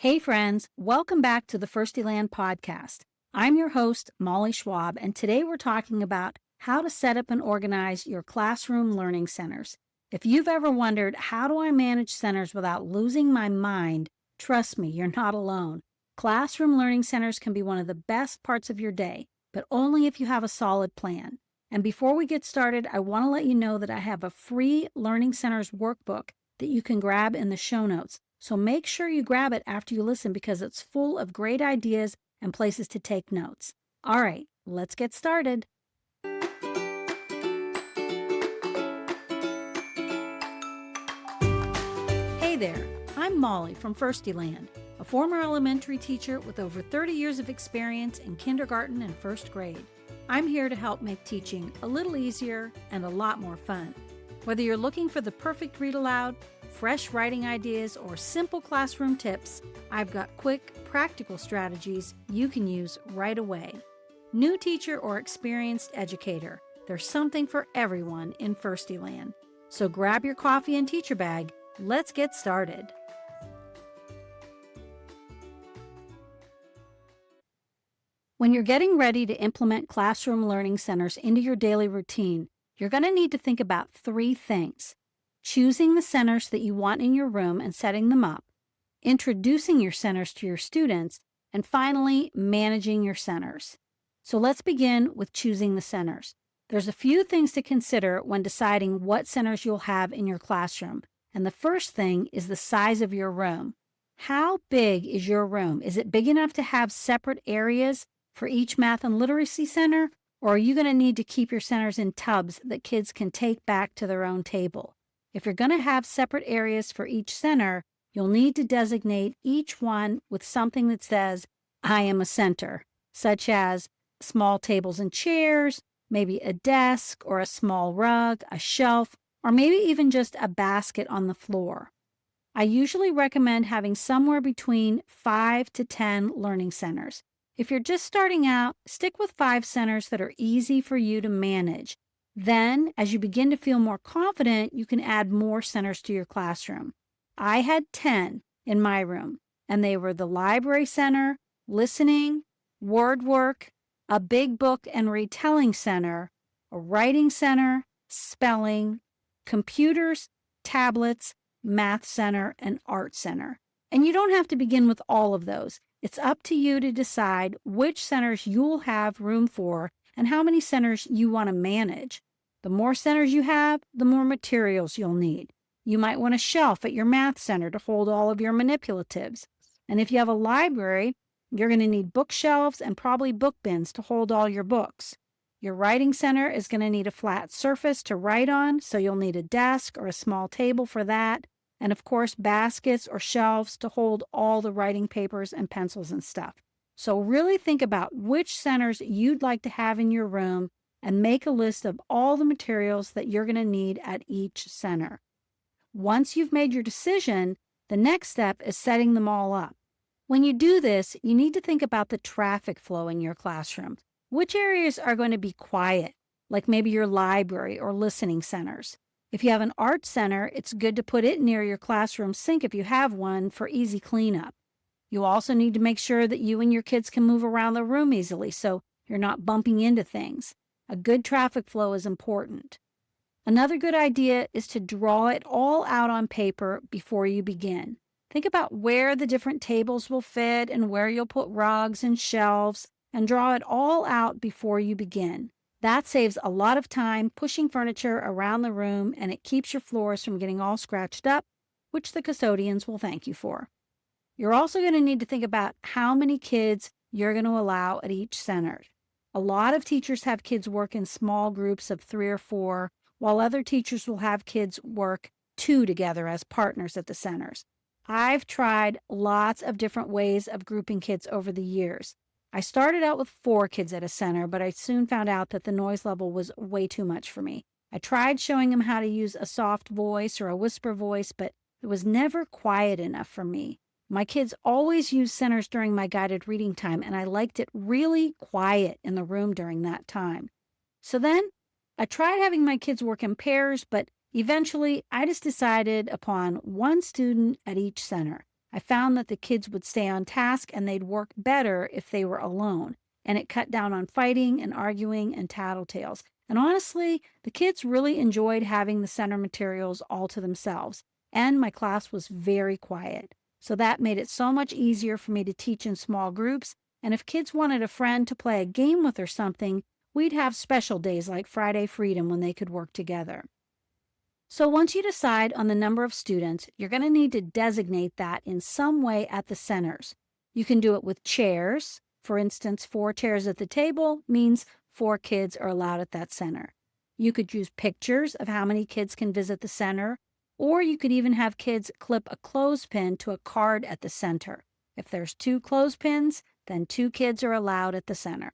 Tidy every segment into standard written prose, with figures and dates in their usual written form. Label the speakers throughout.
Speaker 1: Hey friends, welcome back to the Firstieland Podcast. I'm your host, Molly Schwab, and today we're talking about how to set up and organize your classroom learning centers. If you've ever wondered, how do I manage centers without losing my mind, trust me, you're not alone. Classroom learning centers can be one of the best parts of your day, but only if you have a solid plan. And before we get started, I want to let you know that I have a free Learning Centers workbook that you can grab in the show notes. So make sure you grab it after you listen because it's full of great ideas and places to take notes. All right, let's get started. Hey there, I'm Molly from Firstieland, a former elementary teacher with over 30 years of experience in kindergarten and first grade. I'm here to help make teaching a little easier and a lot more fun. Whether you're looking for the perfect read aloud, fresh writing ideas, or simple classroom tips, I've got quick, practical strategies you can use right away. New teacher or experienced educator, there's something for everyone in Firstieland. So grab your coffee and teacher bag. Let's get started. When you're getting ready to implement classroom learning centers into your daily routine, you're going to need to think about three things: choosing the centers that you want in your room and setting them up, introducing your centers to your students, and finally, managing your centers. So let's begin with choosing the centers. There's a few things to consider when deciding what centers you'll have in your classroom. And the first thing is the size of your room. How big is your room? Is it big enough to have separate areas for each math and literacy center? Or are you going to need to keep your centers in tubs that kids can take back to their own table? If you're going to have separate areas for each center, you'll need to designate each one with something that says, "I am a center," such as small tables and chairs, maybe a desk or a small rug, a shelf, or maybe even just a basket on the floor. I usually recommend having somewhere between 5 to 10 learning centers. If you're just starting out, stick with 5 centers that are easy for you to manage. Then, as you begin to feel more confident, you can add more centers to your classroom. I had 10 in my room, and they were the library center, listening, word work, a big book and retelling center, a writing center, spelling, computers, tablets, math center, and art center. And you don't have to begin with all of those. It's up to you to decide which centers you'll have room for and how many centers you want to manage. The more centers you have, the more materials you'll need. You might want a shelf at your math center to hold all of your manipulatives. And if you have a library, you're going to need bookshelves and probably book bins to hold all your books. Your writing center is going to need a flat surface to write on, so you'll need a desk or a small table for that. And of course, baskets or shelves to hold all the writing papers and pencils and stuff. So really think about which centers you'd like to have in your room and make a list of all the materials that you're going to need at each center. Once you've made your decision, the next step is setting them all up. When you do this, you need to think about the traffic flow in your classroom. Which areas are going to be quiet, like maybe your library or listening centers? If you have an art center, it's good to put it near your classroom sink if you have one for easy cleanup. You also need to make sure that you and your kids can move around the room easily so you're not bumping into things. A good traffic flow is important. Another good idea is to draw it all out on paper before you begin. Think about where the different tables will fit and where you'll put rugs and shelves, and draw it all out before you begin. That saves a lot of time pushing furniture around the room, and it keeps your floors from getting all scratched up, which the custodians will thank you for. You're also going to need to think about how many kids you're going to allow at each center. A lot of teachers have kids work in small groups of 3 or 4, while other teachers will have kids work 2 together as partners at the centers. I've tried lots of different ways of grouping kids over the years. I started out with 4 kids at a center, but I soon found out that the noise level was way too much for me. I tried showing them how to use a soft voice or a whisper voice, but it was never quiet enough for me. My kids always used centers during my guided reading time, and I liked it really quiet in the room during that time. So then I tried having my kids work in pairs, but eventually I just decided upon 1 student at each center. I found that the kids would stay on task and they'd work better if they were alone, and it cut down on fighting and arguing and tattletales. And honestly, the kids really enjoyed having the center materials all to themselves, and my class was very quiet. So that made it so much easier for me to teach in small groups, and if kids wanted a friend to play a game with or something, we'd have special days like Friday Freedom when they could work together. So once you decide on the number of students, you're going to need to designate that in some way at the centers. You can do it with chairs. For instance, 4 chairs at the table means 4 kids are allowed at that center. You could use pictures of how many kids can visit the center, or you could even have kids clip a clothespin to a card at the center. If there's 2 clothespins, then 2 kids are allowed at the center.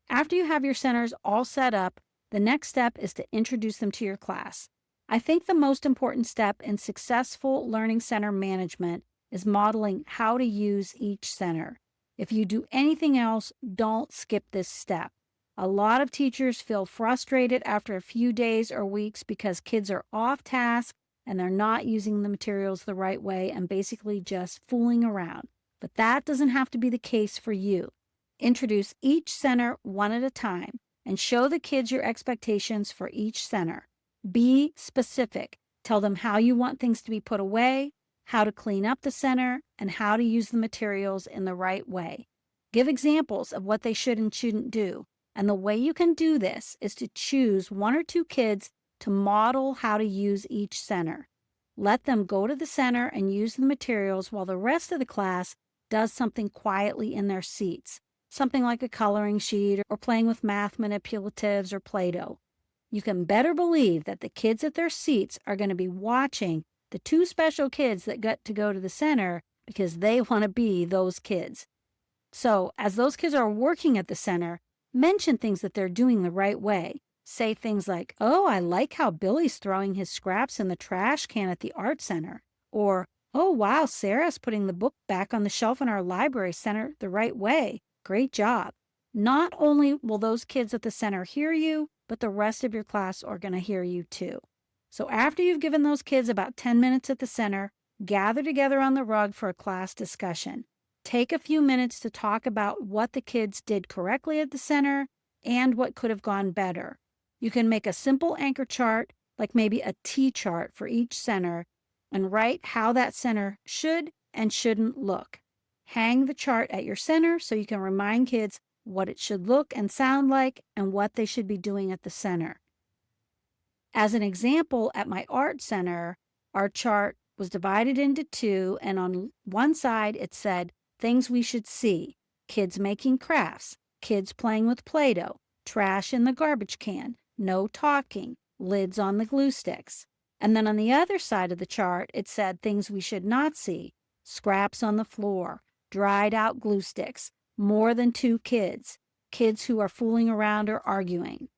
Speaker 1: After you have your centers all set up, the next step is to introduce them to your class. I think the most important step in successful learning center management is modeling how to use each center. If you do anything else, don't skip this step. A lot of teachers feel frustrated after a few days or weeks because kids are off task and they're not using the materials the right way and basically just fooling around. But that doesn't have to be the case for you. Introduce each center one at a time and show the kids your expectations for each center. Be specific. Tell them how you want things to be put away, how to clean up the center, and how to use the materials in the right way. Give examples of what they should and shouldn't do. And the way you can do this is to choose 1 or 2 kids to model how to use each center. Let them go to the center and use the materials while the rest of the class does something quietly in their seats, something like a coloring sheet or playing with math manipulatives or Play-Doh. You can better believe that the kids at their seats are going to be watching the 2 special kids that got to go to the center because they want to be those kids. So, as those kids are working at the center, mention things that they're doing the right way. Say things like, "Oh, I like how Billy's throwing his scraps in the trash can at the art center." Or, "Oh, wow, Sarah's putting the book back on the shelf in our library center the right way. Great job." Not only will those kids at the center hear you, but the rest of your class are going to hear you too. So after you've given those kids about 10 minutes at the center, gather together on the rug for a class discussion. Take a few minutes to talk about what the kids did correctly at the center and what could have gone better. You can make a simple anchor chart, like maybe a T-chart for each center, and write how that center should and shouldn't look. Hang the chart at your center so you can remind kids what it should look and sound like, and what they should be doing at the center. As an example, at my art center, our chart was divided into 2, and on one side it said things we should see: kids making crafts, kids playing with Play-Doh, trash in the garbage can, no talking, lids on the glue sticks. And then on the other side of the chart, it said things we should not see: scraps on the floor, dried out glue sticks, more than 2 kids, kids who are fooling around or arguing.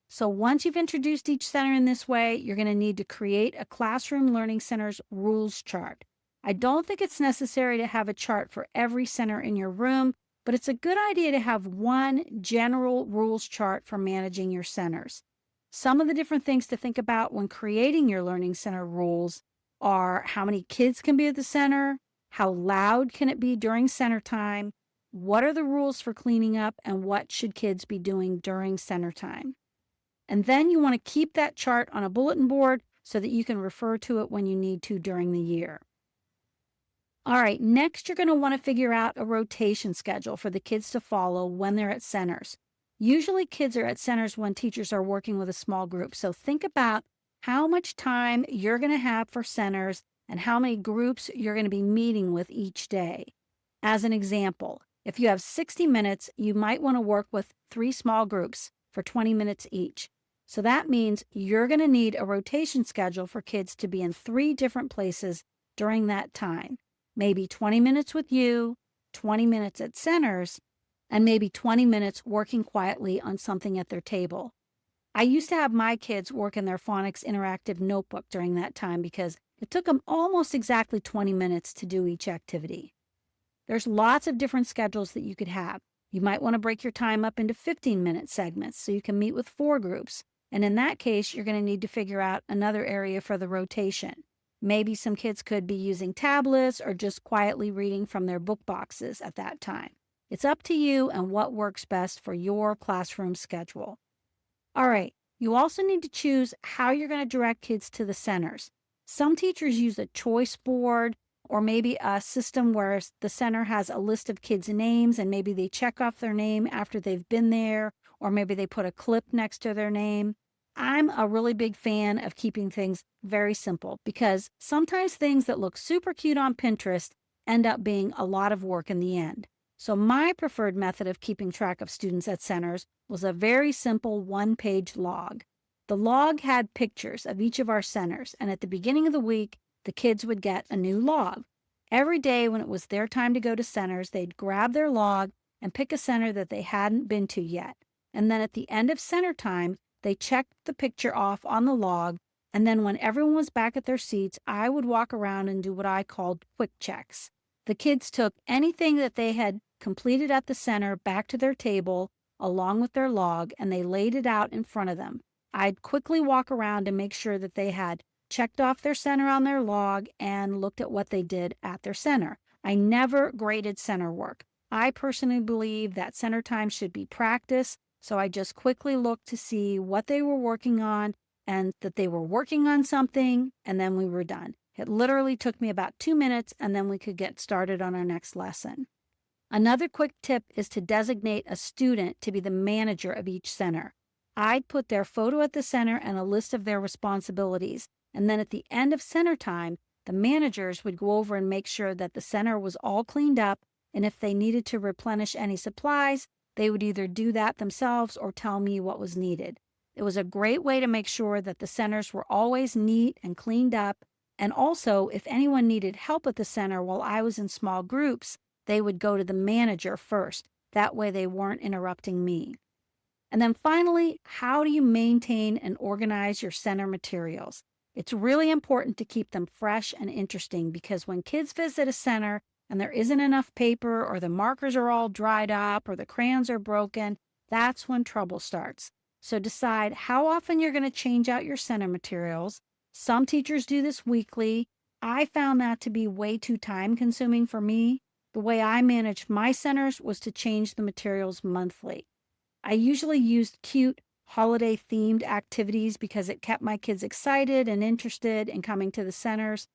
Speaker 1: So once you've introduced each center in this way, you're going to need to create a classroom learning center's rules chart. I don't think it's necessary to have a chart for every center in your room, but it's a good idea to have one general rules chart for managing your centers. Some of the different things to think about when creating your learning center rules are how many kids can be at the center, how loud can it be during center time, what are the rules for cleaning up, and what should kids be doing during center time. And then you want to keep that chart on a bulletin board so that you can refer to it when you need to during the year. All right, next you're going to want to figure out a rotation schedule for the kids to follow when they're at centers. Usually kids are at centers when teachers are working with a small group, so think about how much time you're going to have for centers and how many groups you're going to be meeting with each day. As an example, if you have 60 minutes, you might want to work with 3 small groups for 20 minutes each. So that means you're going to need a rotation schedule for kids to be in 3 different places during that time. Maybe 20 minutes with you, 20 minutes at centers, and maybe 20 minutes working quietly on something at their table. I used to have my kids work in their phonics interactive notebook during that time because it took them almost exactly 20 minutes to do each activity. There's lots of different schedules that you could have. You might want to break your time up into 15-minute segments so you can meet with 4 groups. And in that case, you're going to need to figure out another area for the rotation. Maybe some kids could be using tablets or just quietly reading from their book boxes at that time. It's up to you and what works best for your classroom schedule. All right, you also need to choose how you're going to direct kids to the centers. Some teachers use a choice board or maybe a system where the center has a list of kids' names and maybe they check off their name after they've been there, or maybe they put a clip next to their name. I'm a really big fan of keeping things very simple because sometimes things that look super cute on Pinterest end up being a lot of work in the end. So my preferred method of keeping track of students at centers was a very simple one-page log. The log had pictures of each of our centers, and at the beginning of the week, the kids would get a new log. Every day when it was their time to go to centers, they'd grab their log and pick a center that they hadn't been to yet. And then at the end of center time, they checked the picture off on the log, and then when everyone was back at their seats, I would walk around and do what I called quick checks. The kids took anything that they had completed at the center back to their table along with their log, and they laid it out in front of them. I'd quickly walk around and make sure that they had checked off their center on their log and looked at what they did at their center. I never graded center work. I personally believe that center time should be practice, so I just quickly looked to see what they were working on and that they were working on something, and then we were done. It literally took me about 2 minutes, and then we could get started on our next lesson. Another quick tip is to designate a student to be the manager of each center. I'd put their photo at the center and a list of their responsibilities, and then at the end of center time, the managers would go over and make sure that the center was all cleaned up, and if they needed to replenish any supplies, they would either do that themselves or tell me what was needed. It was a great way to make sure that the centers were always neat and cleaned up, and also if anyone needed help at the center while I was in small groups, they would go to the manager first. That way they weren't interrupting me. And then finally, how do you maintain and organize your center materials? It's really important to keep them fresh and interesting because when kids visit a center and there isn't enough paper or the markers are all dried up or the crayons are broken, that's when trouble starts. So decide how often you're going to change out your center materials. Some teachers do this weekly. I found that to be way too time consuming for me. The way I managed my centers was to change the materials monthly. I usually used cute holiday-themed activities because it kept my kids excited and interested in coming to the centers.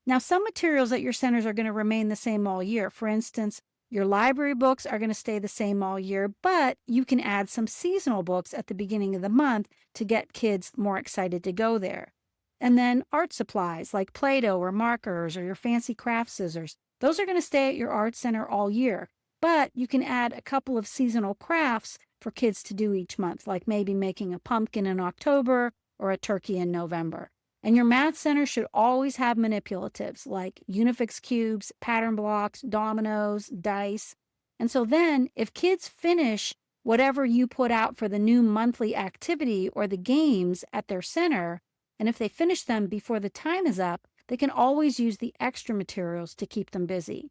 Speaker 1: Now, some materials at your centers are going to remain the same all year. For instance, your library books are going to stay the same all year, but you can add some seasonal books at the beginning of the month to get kids more excited to go there. And then art supplies like Play-Doh or markers or your fancy craft scissors. Those are going to stay at your art center all year, but you can add a couple of seasonal crafts for kids to do each month, like maybe making a pumpkin in October or a turkey in November. And your math center should always have manipulatives like Unifix cubes, pattern blocks, dominoes, dice. And so then if kids finish whatever you put out for the new monthly activity or the games at their center, and if they finish them before the time is up, they can always use the extra materials to keep them busy.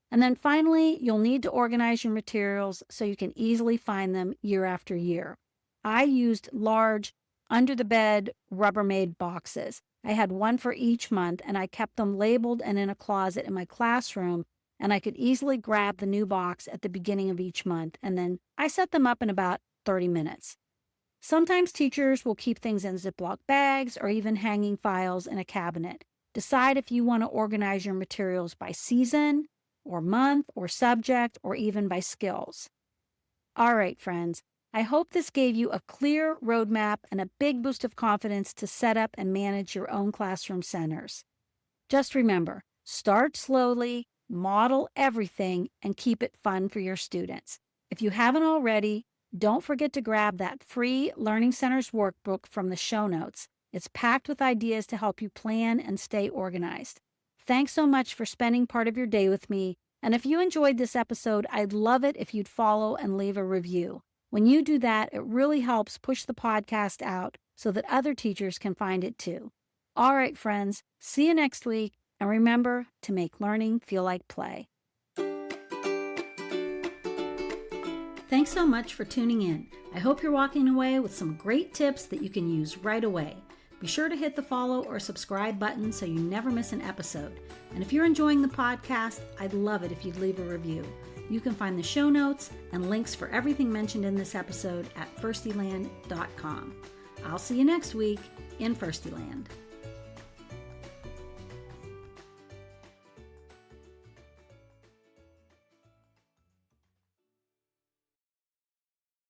Speaker 1: And then finally, you'll need to organize your materials so you can easily find them year after year. I used large, under-the-bed Rubbermaid boxes. I had one for each month, and I kept them labeled and in a closet in my classroom, and I could easily grab the new box at the beginning of each month, and then I set them up in about 30 minutes. Sometimes teachers will keep things in Ziploc bags or even hanging files in a cabinet. Decide if you want to organize your materials by season, or month, or subject, or even by skills. All right, friends, I hope this gave you a clear roadmap and a big boost of confidence to set up and manage your own classroom centers. Just remember, start slowly, model everything, and keep it fun for your students. If you haven't already, don't forget to grab that free Learning Centers workbook from the show notes. It's packed with ideas to help you plan and stay organized. Thanks so much for spending part of your day with me. And if you enjoyed this episode, I'd love it if you'd follow and leave a review. When you do that, it really helps push the podcast out so that other teachers can find it too. All right, friends, see you next week. And remember to make learning feel like play. Thanks so much for tuning in. I hope you're walking away with some great tips that you can use right away. Be sure to hit the follow or subscribe button so you never miss an episode. And if you're enjoying the podcast, I'd love it if you'd leave a review. You can find the show notes and links for everything mentioned in this episode at Firstieland.com. I'll see you next week in Firstieland.